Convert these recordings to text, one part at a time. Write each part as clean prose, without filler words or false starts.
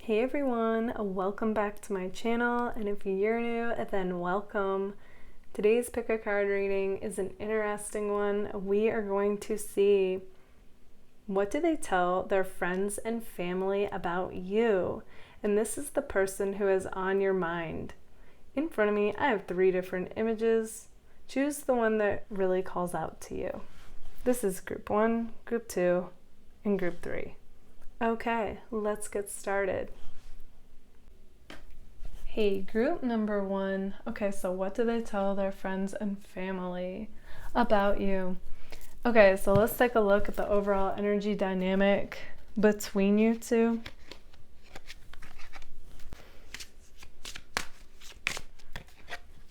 Hey everyone, welcome back to my channel, and if you're new, then welcome. Today's pick a card reading is an interesting one. We are going to see what do they tell their friends and family about you. And this is the person who is on your mind. In front of me, I have 3 different images. Choose the one that really calls out to you. This is group 1, group 2, and group 3. Okay, let's get started. Hey, group number 1. Okay, so what do they tell their friends and family about you? Okay, so let's take a look at the overall energy dynamic between you two.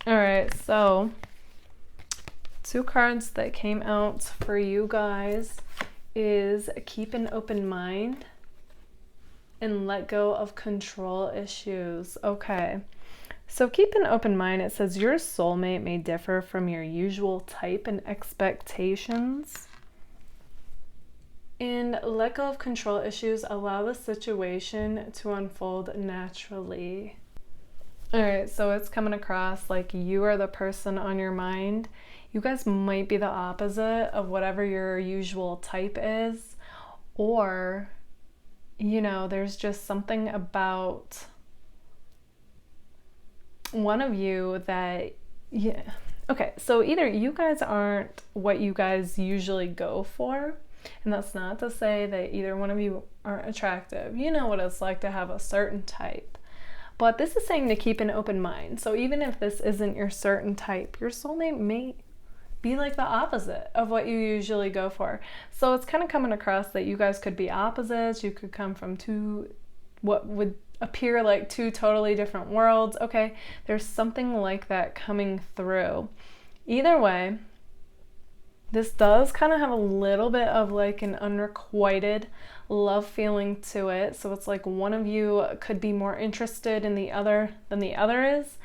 All right, so 2 cards that came out for you guys is keep an open mind and let go of control issues. Okay, so keep an open mind. It says your soulmate may differ from your usual type and expectations. And let go of control issues. Allow the situation to unfold naturally. All right, so it's coming across like you are the person on your mind. You guys might be the opposite of whatever your usual type is, or you know, there's just something about one of you that, yeah. Okay, so either you guys aren't what you guys usually go for, and that's not to say that either one of you aren't attractive. You know what it's like to have a certain type. But this is saying to keep an open mind. So even if this isn't your certain type, your soulmate may be like the opposite of what you usually go for. So it's kind of coming across that you guys could be opposites. You could come from what would appear like 2 totally different worlds. Okay, there's something like that coming through. Either way, this does kind of have a little bit of like an unrequited love feeling to it. So it's like one of you could be more interested in the other than the other is.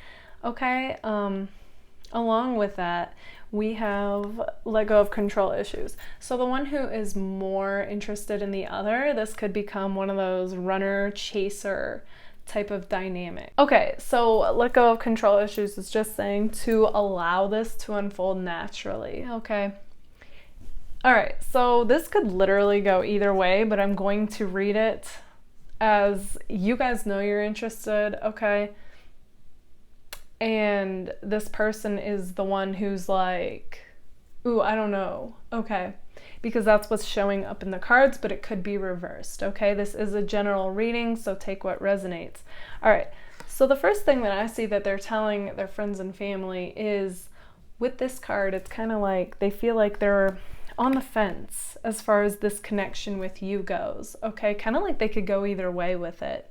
Okay, along with that, we have let go of control issues. So the one who is more interested in the other, this could become one of those runner chaser type of dynamic. Okay, so let go of control issues is just saying to allow this to unfold naturally. Okay. All right, so this could literally go either way, but I'm going to read it as you guys know you're interested. Okay. And this person is the one who's like, ooh, I don't know. Okay. Because that's what's showing up in the cards, but it could be reversed. Okay. This is a general reading, so take what resonates. All right. So the first thing that I see that they're telling their friends and family is with this card, it's kind of like they feel like they're on the fence as far as this connection with you goes. Okay. Kind of like they could go either way with it.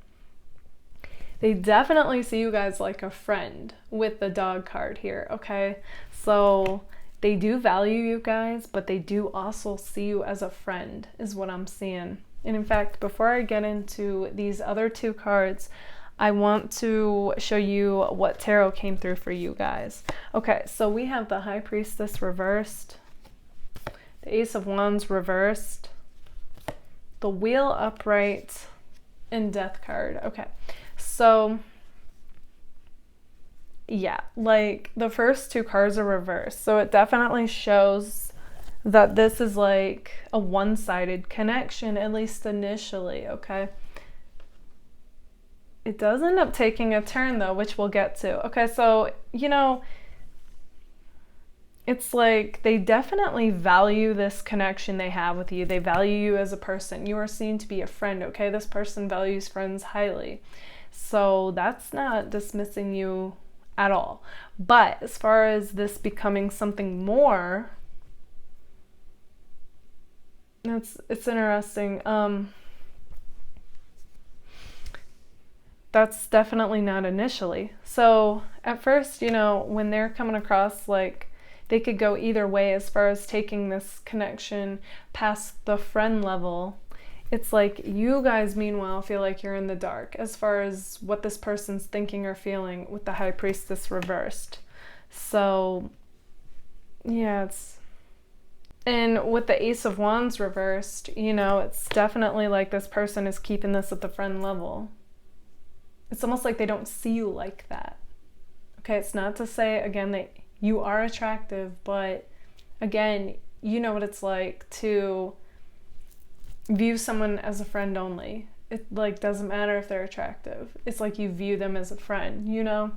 They definitely see you guys like a friend with the dog card here, okay? So they do value you guys, but they do also see you as a friend is what I'm seeing. And in fact, before I get into these other 2 cards, I want to show you what tarot came through for you guys. Okay, so we have the High Priestess reversed, the Ace of Wands reversed, the Wheel upright, and Death card. Okay. So, yeah, like the first 2 cards are reversed. So it definitely shows that this is like a one-sided connection, at least initially, okay? It does end up taking a turn though, which we'll get to. Okay, so, you know, it's like they definitely value this connection they have with you. They value you as a person. You are seen to be a friend, okay? This person values friends highly. So that's not dismissing you at all. But as far as this becoming something more, it's interesting. That's definitely not initially. So at first, you know, when they're coming across like they could go either way as far as taking this connection past the friend level, it's like you guys meanwhile feel like you're in the dark as far as what this person's thinking or feeling with the High Priestess reversed. So yeah, and with the Ace of Wands reversed, you know, it's definitely like this person is keeping this at the friend level. it's almost like they don't see you like that. Okay, it's not to say, again, that you are attractive, but again, you know what it's like to view someone as a friend only. It like doesn't matter if they're attractive. It's like you view them as a friend, you know?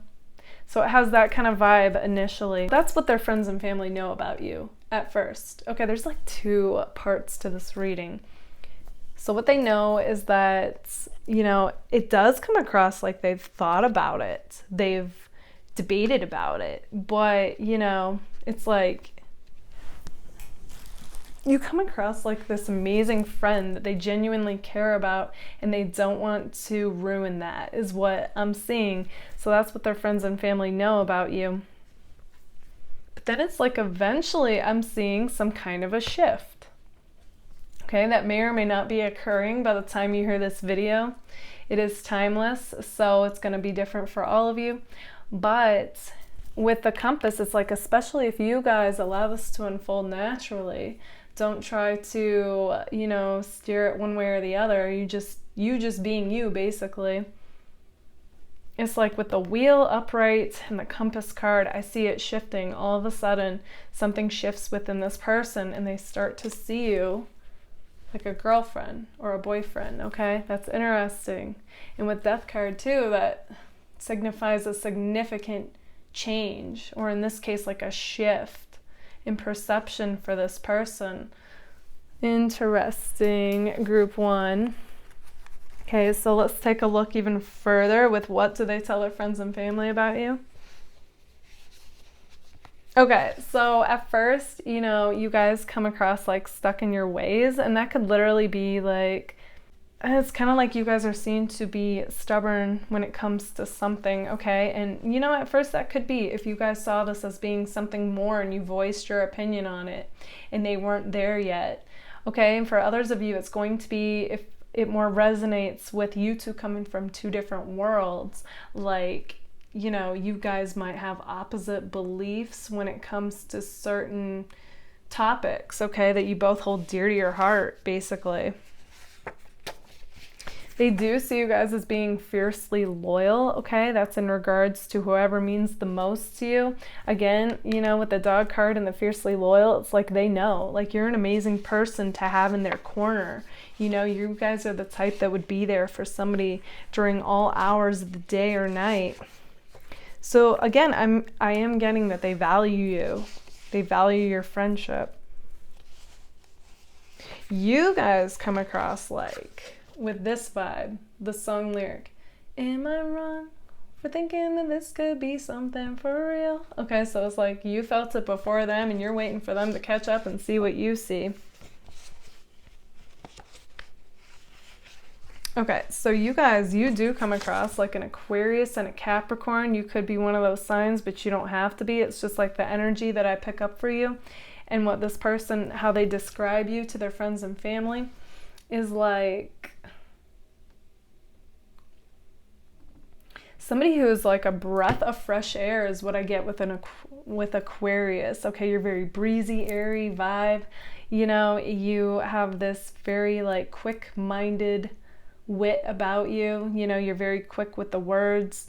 So it has that kind of vibe initially. That's what their friends and family know about you at first. Okay, there's like 2 parts to this reading. So what they know is that, you know, it does come across like they've thought about it. They've debated about it. But, you know, it's like you come across like this amazing friend that they genuinely care about, and they don't want to ruin that, is what I'm seeing. So that's what their friends and family know about you. But then it's like eventually I'm seeing some kind of a shift. Okay, that may or may not be occurring by the time you hear this video. It is timeless, so it's going to be different for all of you. But with the compass, it's like, especially if you guys allow this to unfold naturally, don't try to, you know, steer it one way or the other. You just being you, basically. It's like with the wheel upright and the compass card, I see it shifting. All of a sudden, something shifts within this person, and they start to see you like a girlfriend or a boyfriend, okay? That's interesting. And with Death card too, that signifies a significant change, or in this case, like a shift in perception for this person. Interesting, group 1. Okay, so let's take a look even further with what do they tell their friends and family about you. Okay, so at first, you know, you guys come across like stuck in your ways, and that could literally be like, it's kind of like you guys are seen to be stubborn when it comes to something, okay? And you know, at first that could be if you guys saw this as being something more and you voiced your opinion on it and they weren't there yet, okay? And for others of you, it's going to be if it more resonates with you two coming from 2 different worlds, like, you know, you guys might have opposite beliefs when it comes to certain topics, okay, that you both hold dear to your heart, basically. They do see you guys as being fiercely loyal, okay? That's in regards to whoever means the most to you. Again, you know, with the Dog card and the fiercely loyal, it's like they know. Like, you're an amazing person to have in their corner. You know, you guys are the type that would be there for somebody during all hours of the day or night. So again, I am getting that they value you. They value your friendship. You guys come across like, with this vibe, the song lyric, am I wrong for thinking that this could be something for real? Okay, so it's like you felt it before them and you're waiting for them to catch up and see what you see. Okay, so you guys, you do come across like an Aquarius and a Capricorn. You could be one of those signs, but you don't have to be. It's just like the energy that I pick up for you. And what this person, how they describe you to their friends and family is like somebody who is like a breath of fresh air is what I get with Aquarius. Okay, you're very breezy, airy vibe. You know, you have this very like quick-minded wit about you. You know, you're very quick with the words.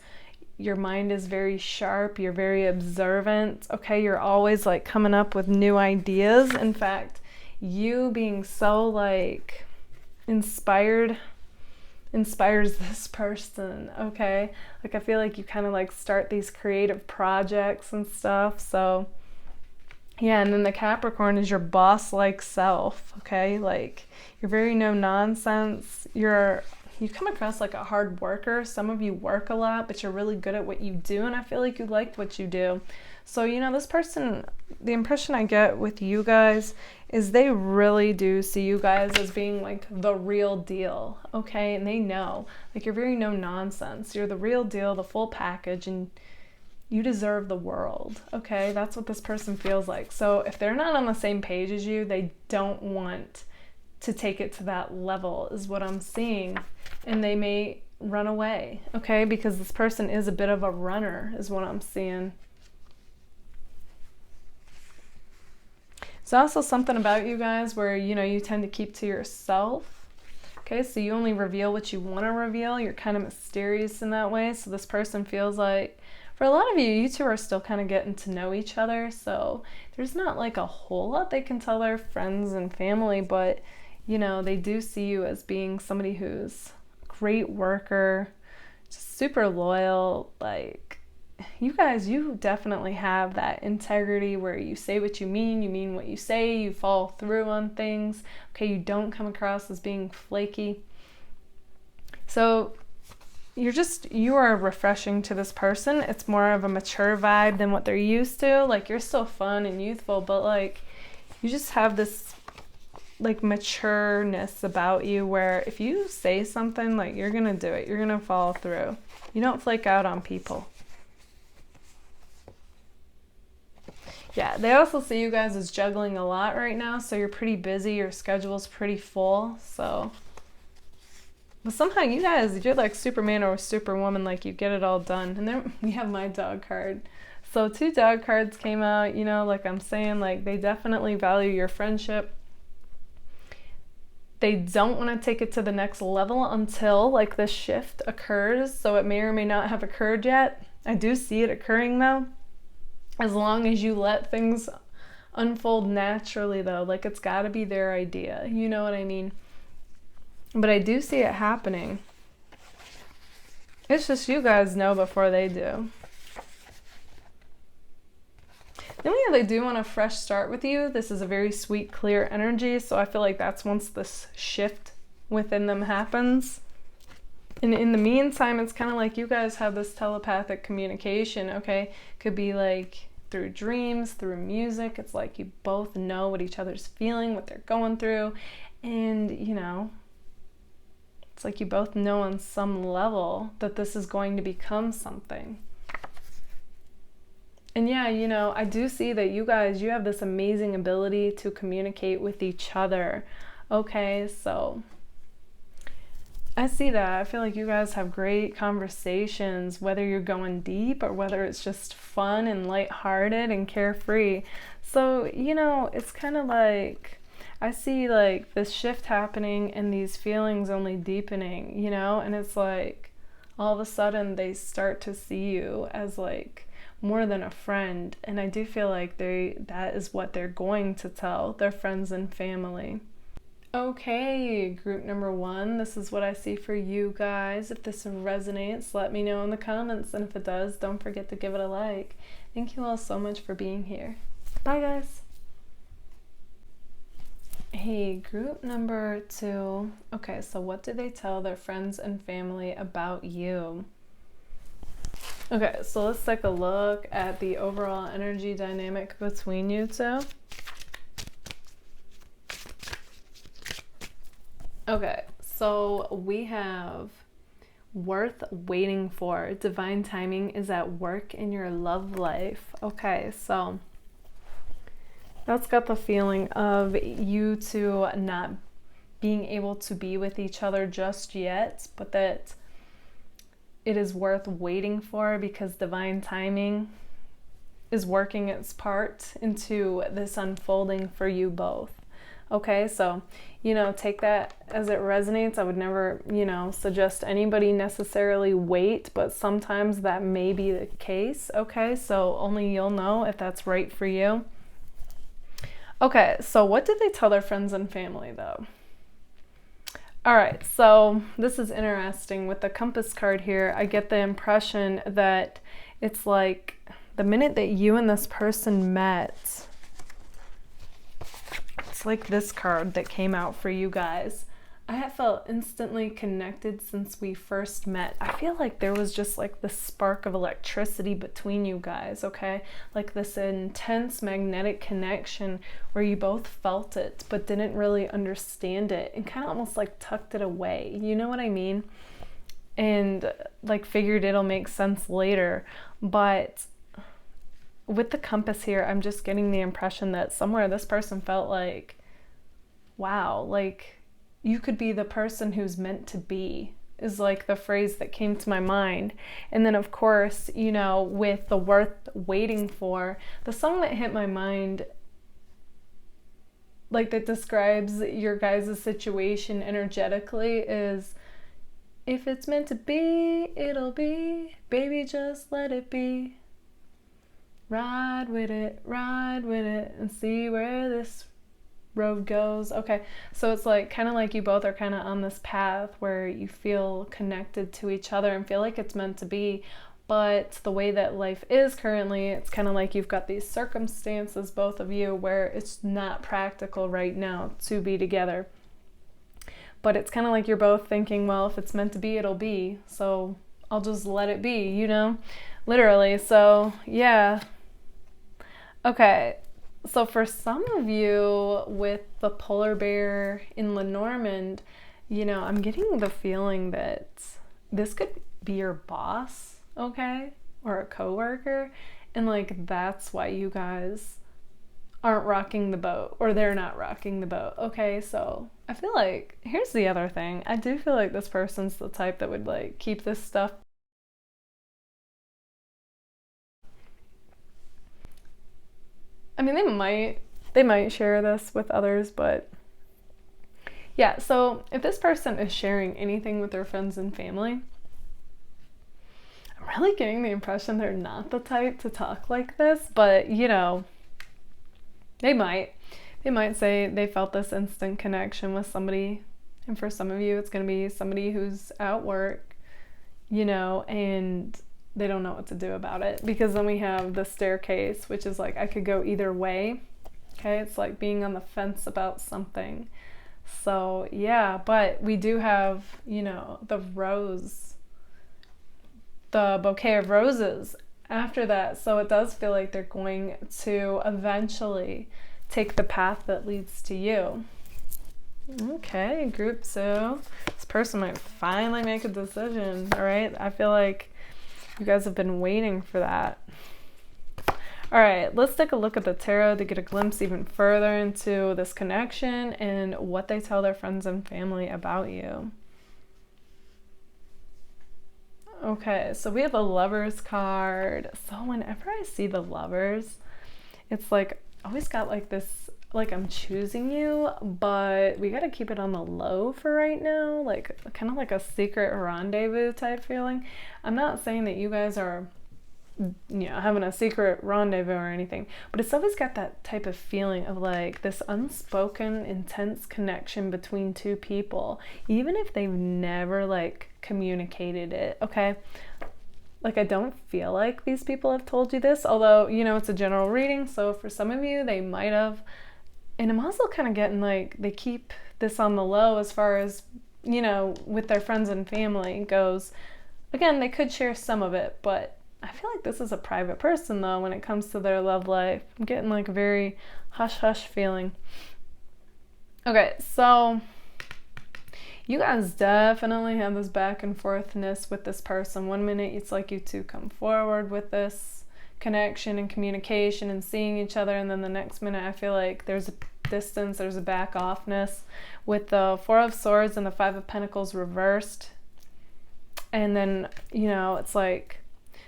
Your mind is very sharp. You're very observant. Okay, you're always like coming up with new ideas. In fact, you being so like inspires this person, okay? Like, I feel like you kind of like start these creative projects and stuff. So yeah, and then the Capricorn is your boss-like self, okay? Like, you're very no nonsense. You come across like a hard worker. Some of you work a lot, but you're really good at what you do, and I feel like you like what you do. So, you know, this person, the impression I get with you guys is they really do see you guys as being like the real deal, okay? And they know, like, you're very no nonsense. You're the real deal, the full package, and you deserve the world, okay? That's what this person feels like. So if they're not on the same page as you, they don't want to take it to that level is what I'm seeing. And they may run away, okay? Because this person is a bit of a runner is what I'm seeing. It's also something about you guys where, you know, you tend to keep to yourself. Okay, Okay, so you only reveal what you want to reveal. You're kind of mysterious in that way. So this person feels like, for a lot of you, you two are still kind of getting to know each other. So there's not like a whole lot they can tell their friends and family, but you know, they do see you as being somebody who's a great worker, just super loyal. Like, you guys, you definitely have that integrity where you say what you mean what you say, you follow through on things. Okay, you don't come across as being flaky. So you are refreshing to this person. It's more of a mature vibe than what they're used to. Like, you're still fun and youthful, but like, you just have this like matureness about you where if you say something, like, you're gonna do it. You're gonna follow through. You don't flake out on people. Yeah, they also see you guys as juggling a lot right now, so you're pretty busy, your schedule's pretty full, so. But somehow you guys, you're like Superman or Superwoman, like you get it all done. And then we have my dog card. So 2 dog cards came out, you know, like I'm saying, like they definitely value your friendship. They don't want to take it to the next level until like this shift occurs, so it may or may not have occurred yet. I do see it occurring though. As long as you let things unfold naturally though, like it's got to be their idea, you know what I mean? But I do see it happening. It's just you guys know before they do. Then they do want a fresh start with you. This is a very sweet, clear energy, so I feel like that's once this shift within them happens. And in the meantime, it's kind of like you guys have this telepathic communication, okay? Could be like through dreams, through music. It's like you both know what each other's feeling, what they're going through. And, you know, it's like you both know on some level that this is going to become something. And yeah, you know, I do see that you guys, you have this amazing ability to communicate with each other. Okay, so I see that. I feel like you guys have great conversations, whether you're going deep or whether it's just fun and lighthearted and carefree. So, you know, it's kind of like I see like this shift happening and these feelings only deepening, you know, and it's like all of a sudden they start to see you as like more than a friend. And I do feel like that is what they're going to tell their friends and family. Okay, group number 1, this is what I see for you guys. If this resonates, let me know in the comments. And if it does, don't forget to give it a like. Thank you all so much for being here. Bye, guys. Hey, group number 2. Okay, so what do they tell their friends and family about you? Okay, so let's take a look at the overall energy dynamic between you two. Okay, so we have worth waiting for. Divine timing is at work in your love life. Okay, so that's got the feeling of you two not being able to be with each other just yet, but that it is worth waiting for because divine timing is working its part into this unfolding for you both. Okay, so, you know, take that as it resonates. I would never, you know, suggest anybody necessarily wait, but sometimes that may be the case. Okay, so only you'll know if that's right for you. Okay, so what did they tell their friends and family though? All right, so this is interesting. With the compass card here, I get the impression that it's like the minute that you and this person met, it's like this card that came out for you guys. I have felt instantly connected since we first met. I feel like there was just like this spark of electricity between you guys, okay? Like this intense magnetic connection where you both felt it but didn't really understand it and kind of almost like tucked it away. You know what I mean? And like figured it'll make sense later. But with the compass here, I'm just getting the impression that somewhere this person felt like, wow, like you could be the person who's meant to be, is like the phrase that came to my mind. And then of course, you know, with the worth waiting for, the song that hit my mind like that describes your guys' situation energetically is, if it's meant to be, it'll be. Baby, just let it be. Ride with it, and see where this road goes. Okay, so it's like kind of like you both are kind of on this path where you feel connected to each other and feel like it's meant to be. But the way that life is currently, it's kind of like you've got these circumstances, both of you, where it's not practical right now to be together. But it's kind of like you're both thinking, well, if it's meant to be, it'll be. So I'll just let it be, you know? Literally. So, yeah. Okay. So for some of you with the polar bear in Lenormand, you know, I'm getting the feeling that this could be your boss. Okay, or a coworker, and like that's why you guys aren't rocking the boat, or they're not rocking the boat. Okay, so I feel like here's the other thing. I do feel like this person's the type that would like keep this stuff. I mean, they might share this with others, but yeah. So if this person is sharing anything with their friends and family, I'm really getting the impression they're not the type to talk like this, but you know, they might say they felt this instant connection with somebody, and for some of you it's going to be somebody who's at work, you know, and they don't know what to do about it, because then we have the staircase, which is like I could go either way. Okay, it's like being on the fence about something. So yeah, but we do have, you know, the bouquet of roses after that. So it does feel like they're going to eventually take the path that leads to you. Okay, group. So this person might finally make a decision. All right. I feel like you guys have been waiting for that. All right, let's take a look at the tarot to get a glimpse even further into this connection and what they tell their friends and family about you. Okay, so we have a Lovers card. So whenever I see the Lovers, it's like I always got like this, like I'm choosing you, but we got to keep it on the low for right now, like kind of like a secret rendezvous type feeling. I'm not saying that you guys are, you know, having a secret rendezvous or anything, but it's always got that type of feeling of like this unspoken intense connection between two people, even if they've never like communicated it. Okay, like I don't feel like these people have told you this, although, you know, it's a general reading, so for some of you they might have. And I'm also kind of getting like they keep this on the low as far as, you know, with their friends and family goes. Again, they could share some of it, but I feel like this is a private person though when it comes to their love life. I'm getting like a very hush-hush feeling. Okay, so you guys definitely have this back and forthness with this person. One minute it's like you two come forward with this connection and communication and seeing each other, and then the next minute I feel like there's a distance, there's a back offness with the Four of Swords and the Five of Pentacles reversed. And then, you know, it's like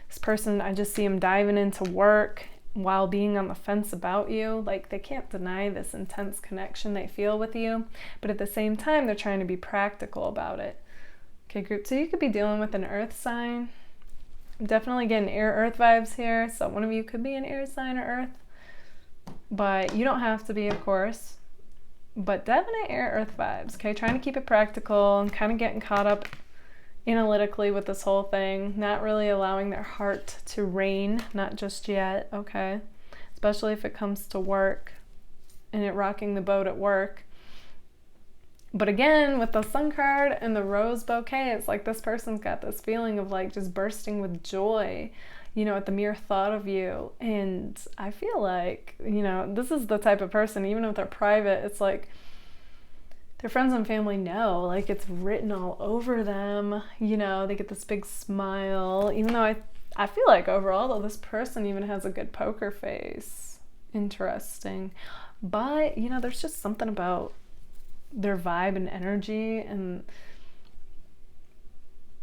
this person, I just see them diving into work while being on the fence about you. Like they can't deny this intense connection they feel with you, but at the same time they're trying to be practical about it. Okay, group, so you could be dealing with an earth sign. I'm definitely getting air earth vibes here, so one of you could be an air sign or earth, but you don't have to be, of course, but definite air earth vibes. Okay, trying to keep it practical and kind of getting caught up analytically with this whole thing, not really allowing their heart to reign, not just yet. Okay, especially if it comes to work and it rocking the boat at work. But again, with the Sun card and the rose bouquet, it's like this person's got this feeling of like just bursting with joy, you know, at the mere thought of you. And I feel like, you know, this is the type of person, even if they're private, it's like their friends and family know, like it's written all over them, you know, they get this big smile, even though I feel like overall though this person even has a good poker face. Interesting. But, you know, there's just something about their vibe and energy, and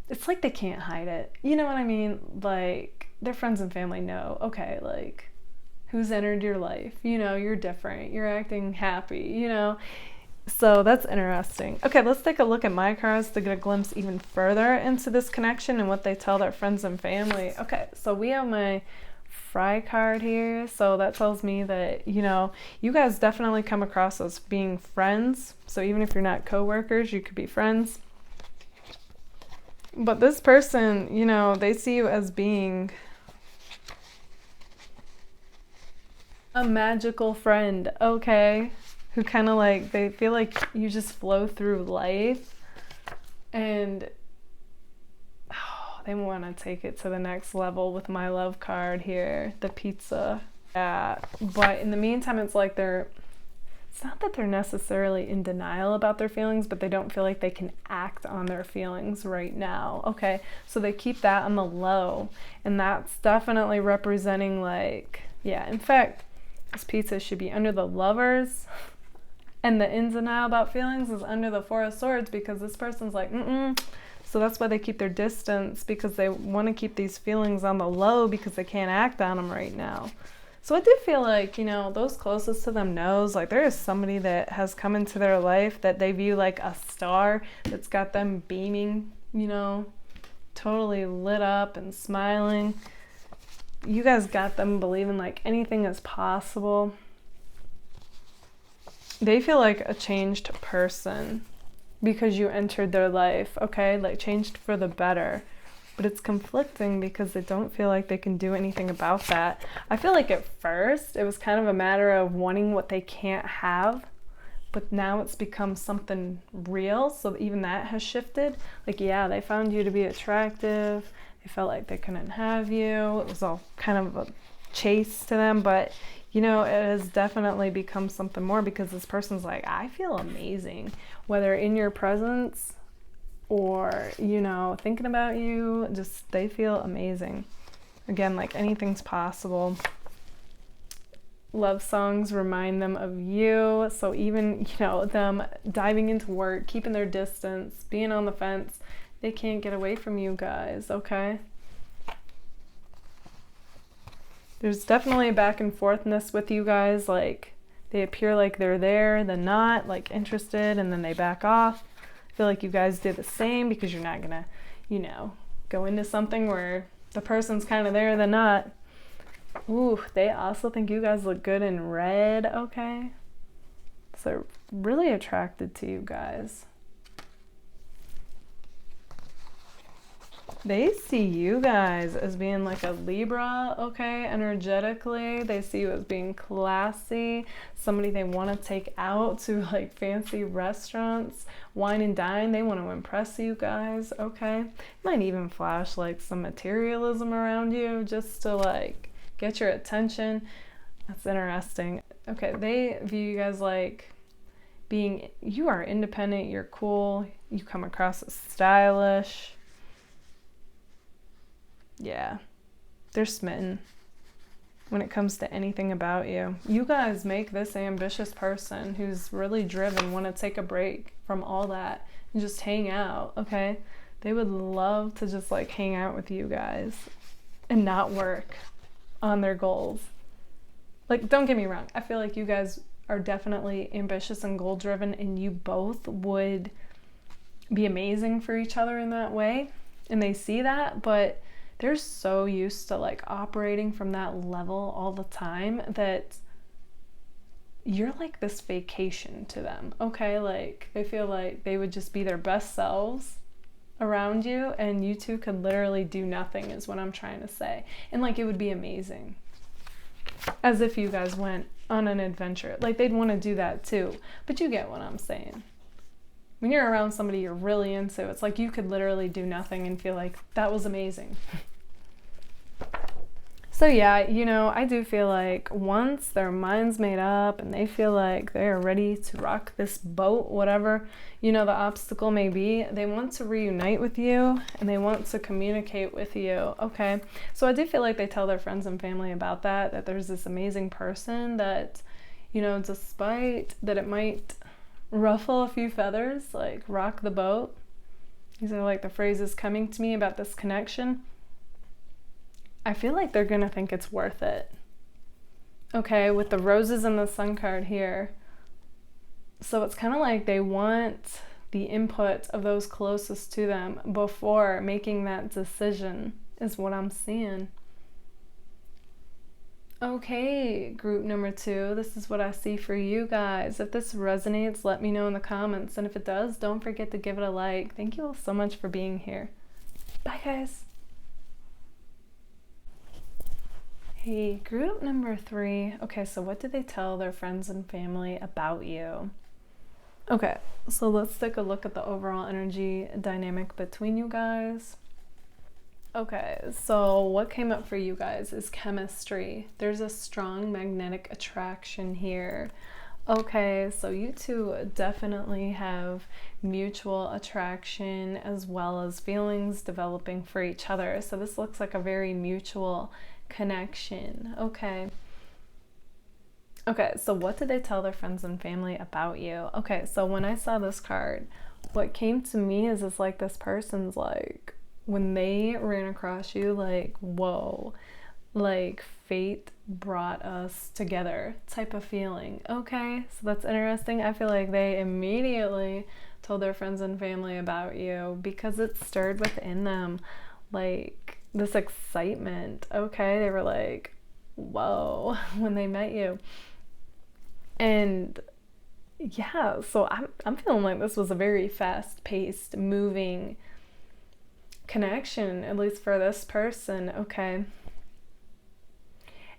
it's like they can't hide it. You know what I mean? Like their friends and family know, okay, like who's entered your life. You know, you're different. You're acting happy, you know. So that's interesting. Okay, let's take a look at my cards to get a glimpse even further into this connection and what they tell their friends and family. Okay, so we have my Fry card here. So that tells me that, you know, you guys definitely come across as being friends. So even if you're not co-workers, you could be friends. But this person, you know, they see you as being a magical friend, okay? Who kind of like, they feel like you just flow through life, and they want to take it to the next level with my love card here, the pizza. Yeah, but in the meantime, it's like it's not that they're necessarily in denial about their feelings, but they don't feel like they can act on their feelings right now, okay? So they keep that on the low, and that's definitely representing like, yeah, in fact, this pizza should be under the Lovers. And the in denial about feelings is under the Four of Swords, because this person's like, So that's why they keep their distance, because they want to keep these feelings on the low because they can't act on them right now. So I do feel like, you know, those closest to them knows, like there is somebody that has come into their life that they view like a star, that's got them beaming, you know, totally lit up and smiling. You guys got them believing like anything is possible. They feel like a changed person because you entered their life, okay? Like changed for the better. But it's conflicting because they don't feel like they can do anything about that. I feel like at first it was kind of a matter of wanting what they can't have, but now it's become something real, so even that has shifted. Like, yeah, they found you to be attractive. They felt like they couldn't have you. It was all kind of a chase to them, but you know, it has definitely become something more because this person's like, I feel amazing, whether in your presence or, you know, thinking about you, just they feel amazing. Again, like anything's possible. Love songs remind them of you. So even, you know, them diving into work, keeping their distance, being on the fence, they can't get away from you guys, okay? There's definitely a back and forthness with you guys. Like they appear like they're there, then not, like interested, and then they back off. I feel like you guys did the same because you're not gonna, you know, go into something where the person's kind of there, then not. Ooh, they also think you guys look good in red, okay? So they're really attracted to you guys. They see you guys as being like a Libra, okay, energetically. They see you as being classy, somebody they want to take out to like fancy restaurants, wine and dine. They want to impress you guys, okay? Might even flash like some materialism around you just to like get your attention. That's interesting. Okay, they view you guys like being, you are independent, you're cool, you come across as stylish. Yeah, they're smitten when it comes to anything about you. You guys make this ambitious person who's really driven want to take a break from all that and just hang out, okay? They would love to just like hang out with you guys and not work on their goals. Like, don't get me wrong. I feel like you guys are definitely ambitious and goal driven, and you both would be amazing for each other in that way. And they see that, but they're so used to like operating from that level all the time that you're like this vacation to them, okay? Like they feel like they would just be their best selves around you, and you two could literally do nothing is what I'm trying to say. And like it would be amazing, as if you guys went on an adventure. Like they'd want to do that too, but you get what I'm saying. When you're around somebody you're really into, it's like you could literally do nothing and feel like that was amazing. So yeah, you know, I do feel like once their mind's made up and they feel like they're ready to rock this boat, whatever, you know, the obstacle may be, they want to reunite with you and they want to communicate with you, okay? So I do feel like they tell their friends and family about that there's this amazing person that, you know, despite that it might ruffle a few feathers, like rock the boat. These are like the phrases coming to me about this connection. I feel like they're gonna think it's worth it. Okay, with the roses and the sun card here. So it's kind of like they want the input of those closest to them before making that decision, is what I'm seeing. Okay, group number 2, this is what I see for you guys. If this resonates, let me know in the comments. And if it does, don't forget to give it a like. Thank you all so much for being here. Bye, guys. Hey, group number 3. Okay, so what do they tell their friends and family about you? Okay, so let's take a look at the overall energy dynamic between you guys. Okay, so what came up for you guys is chemistry. There's a strong magnetic attraction here. Okay, so you two definitely have mutual attraction as well as feelings developing for each other. So this looks like a very mutual connection. Okay. Okay, so what did they tell their friends and family about you? Okay, so when I saw this card, what came to me is it's like this person's like, when they ran across you, like, whoa, like fate brought us together type of feeling. Okay, so that's interesting. I feel like they immediately told their friends and family about you because it stirred within them like this excitement. Okay, they were like, whoa, when they met you. And yeah, so I'm feeling like this was a very fast-paced, moving connection, at least for this person. Okay.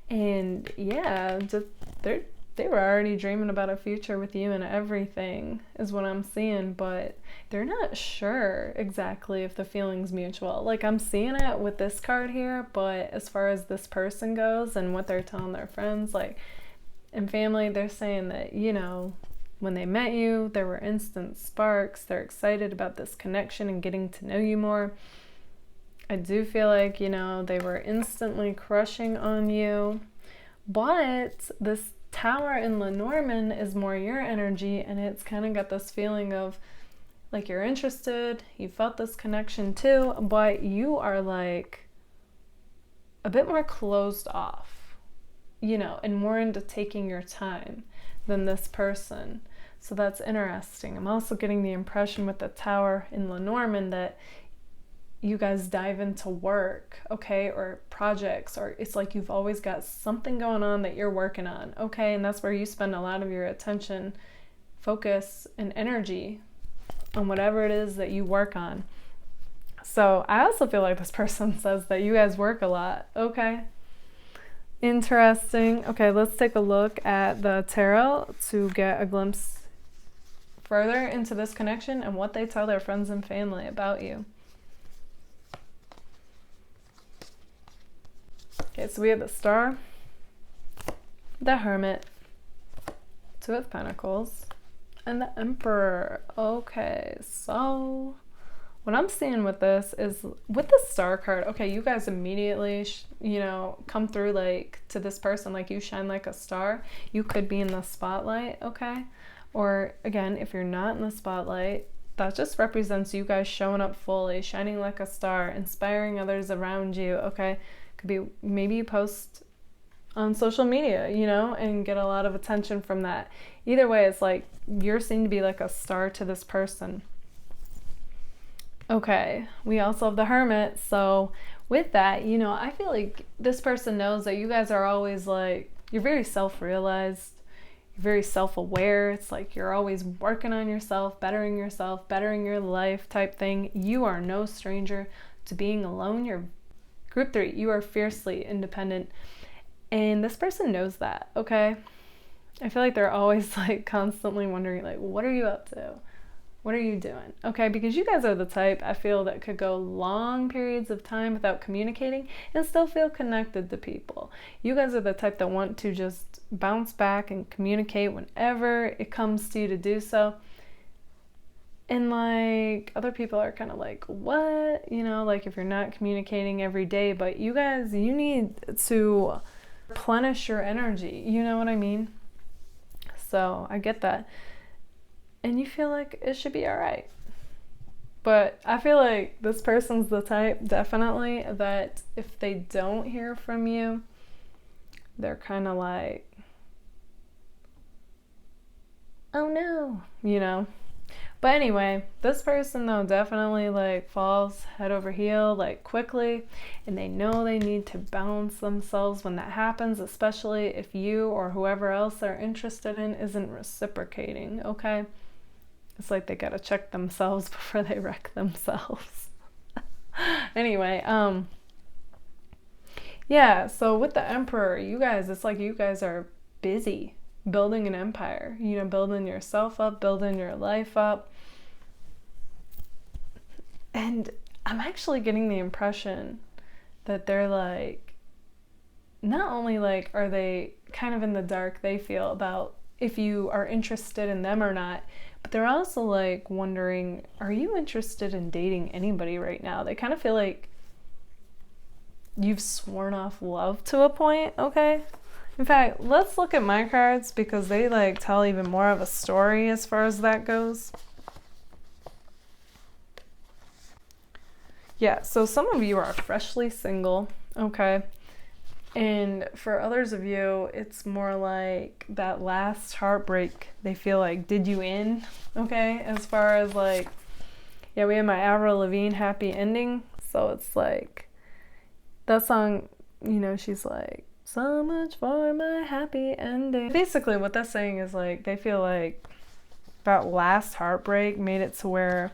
And yeah, just they were already dreaming about a future with you and everything is what I'm seeing, but they're not sure exactly if the feeling's mutual. Like, I'm seeing it with this card here, but as far as this person goes and what they're telling their friends, like, and family, they're saying that, you know, when they met you, there were instant sparks. They're excited about this connection and getting to know you more. I do feel like, you know, they were instantly crushing on you. But this Tower in Lenormand is more your energy, and it's kind of got this feeling of like you're interested, you felt this connection too, but you are like a bit more closed off, you know, and more into taking your time than this person. So that's interesting. I'm also getting the impression with the Tower in Lenormand that you guys dive into work, okay, or projects, or it's like you've always got something going on that you're working on, okay, and that's where you spend a lot of your attention, focus, and energy on whatever it is that you work on. So I also feel like this person says that you guys work a lot, okay? Interesting. Okay, let's take a look at the tarot to get a glimpse further into this connection and what they tell their friends and family about you. Okay, so we have the Star, the Hermit, Two of Pentacles, and the Emperor. Okay, so what I'm seeing with this is with the Star card, okay, you guys immediately, you know, come through like to this person, like you shine like a star. You could be in the spotlight, okay? Or again, if you're not in the spotlight, that just represents you guys showing up fully, shining like a star, inspiring others around you, okay? Could be maybe you post on social media, you know, and get a lot of attention from that. Either way, it's like you're seen to be like a star to this person. Okay, we also have the Hermit. So with that, you know, I feel like this person knows that you guys are always like, you're very self-realized, you're very self-aware. It's like you're always working on yourself, bettering your life type thing. You are no stranger to being alone. You're Group 3, you are fiercely independent, and this person knows that, okay? I feel like they're always like constantly wondering like, what are you up to? What are you doing? Okay, because you guys are the type, I feel, that could go long periods of time without communicating and still feel connected to people. You guys are the type that want to just bounce back and communicate whenever it comes to you to do so. And like other people are kind of like, what? You know, like if you're not communicating every day, but you guys, you need to replenish your energy. You know what I mean? So I get that. And you feel like it should be all right. But I feel like this person's the type, definitely, that if they don't hear from you, they're kind of like, oh no, you know. But anyway, this person though definitely like falls head over heel like quickly, and they know they need to balance themselves when that happens, especially if you or whoever else they're interested in isn't reciprocating, okay? It's like they gotta check themselves before they wreck themselves. Anyway, yeah, so with the Emperor, you guys, it's like you guys are busy building an empire, you know, building yourself up, building your life up. And I'm actually getting the impression that they're like, not only like are they kind of in the dark, they feel about if you are interested in them or not, but they're also like wondering, are you interested in dating anybody right now? They kind of feel like you've sworn off love to a point, okay? In fact, let's look at my cards because they like tell even more of a story as far as that goes. Yeah, so some of you are freshly single, okay? And for others of you, it's more like that last heartbreak they feel like did you in, okay? As far as like, yeah, we have my Avril Lavigne Happy Ending. So it's like, that song, you know, she's like, so much for my happy ending. Basically what that's saying is like, they feel like that last heartbreak made it to where,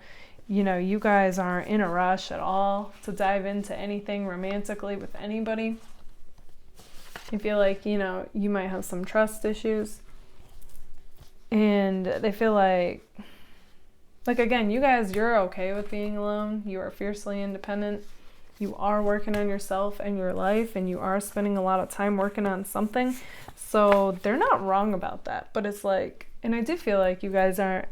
you know, you guys aren't in a rush at all to dive into anything romantically with anybody. You feel like, you know, you might have some trust issues. And they feel like again, you guys, you're okay with being alone. You are fiercely independent. You are working on yourself and your life, and you are spending a lot of time working on something. So they're not wrong about that. But it's like, and I do feel like you guys aren't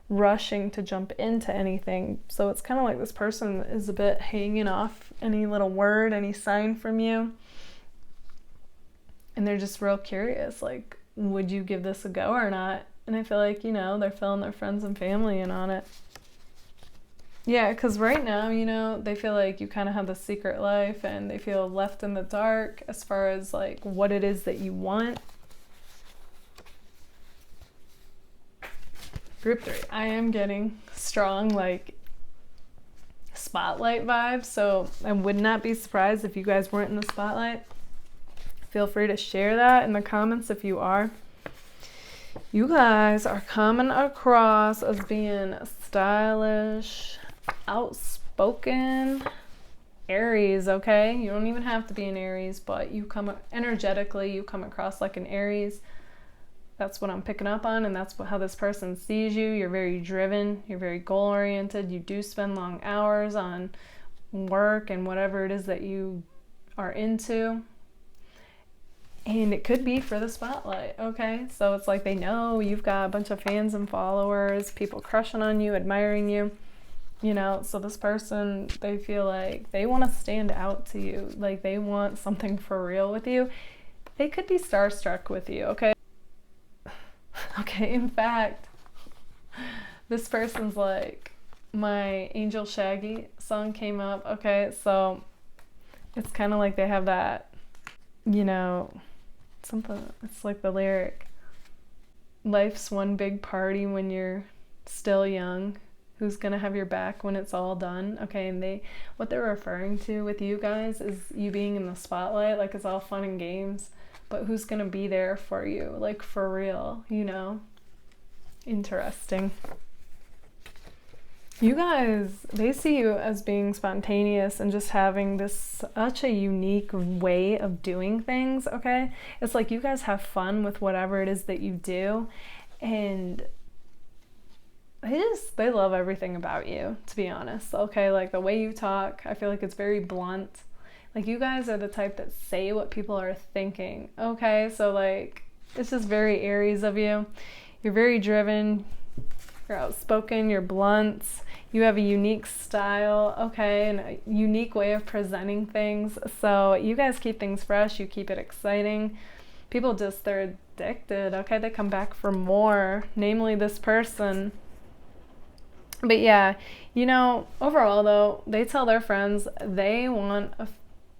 rushing to jump into anything. So it's kind of like this person is a bit hanging off any little word, any sign from you. And they're just real curious, like, would you give this a go or not? And I feel like, you know, they're filling their friends and family in on it. Yeah, because right now, you know, they feel like you kind of have the secret life and they feel left in the dark as far as like what it is that you want. Group 3, I am getting strong like spotlight vibes, so I would not be surprised if you guys weren't in the spotlight. Feel free to share that in the comments if you are. You guys are coming across as being stylish, outspoken, Aries, okay? You don't even have to be an Aries, but you come energetically, you come across like an Aries. That's what I'm picking up on, and that's how this person sees you. You're very driven, you're very goal-oriented, you do spend long hours on work and whatever it is that you are into. And it could be for the spotlight, okay? So it's like they know you've got a bunch of fans and followers, people crushing on you, admiring you, you know? So this person, they feel like they want to stand out to you. Like they want something for real with you. They could be starstruck with you, okay? Okay, in fact, this person's like, my Angel Shaggy song came up, okay? So it's kind of like they have that, you know, something, it's like the lyric, life's one big party when you're still young, who's gonna have your back when it's all done, okay? And what they're referring to with you guys is you being in the spotlight, like it's all fun and games, but who's gonna be there for you, like for real, you know? Interesting. You guys, they see you as being spontaneous and just having this such a unique way of doing things, okay? It's like you guys have fun with whatever it is that you do, and they love everything about you, to be honest, okay? Like the way you talk, I feel like it's very blunt. Like you guys are the type that say what people are thinking, okay? So like, it's just very Aries of you. You're very driven, you're outspoken, you're blunt. You have a unique style, okay, and a unique way of presenting things. So you guys keep things fresh, you keep it exciting. People just, they're addicted, okay? They come back for more, namely this person. But yeah, you know, overall though, they tell their friends they want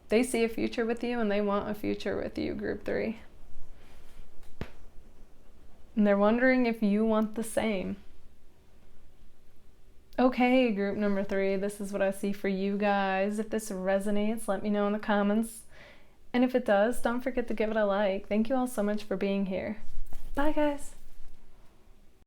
They see a future with you and they want a future with you, group 3. And they're wondering if you want the same. Okay, group number 3, this is what I see for you guys. If this resonates, let me know in the comments. And if it does, don't forget to give it a like. Thank you all so much for being here. Bye, guys.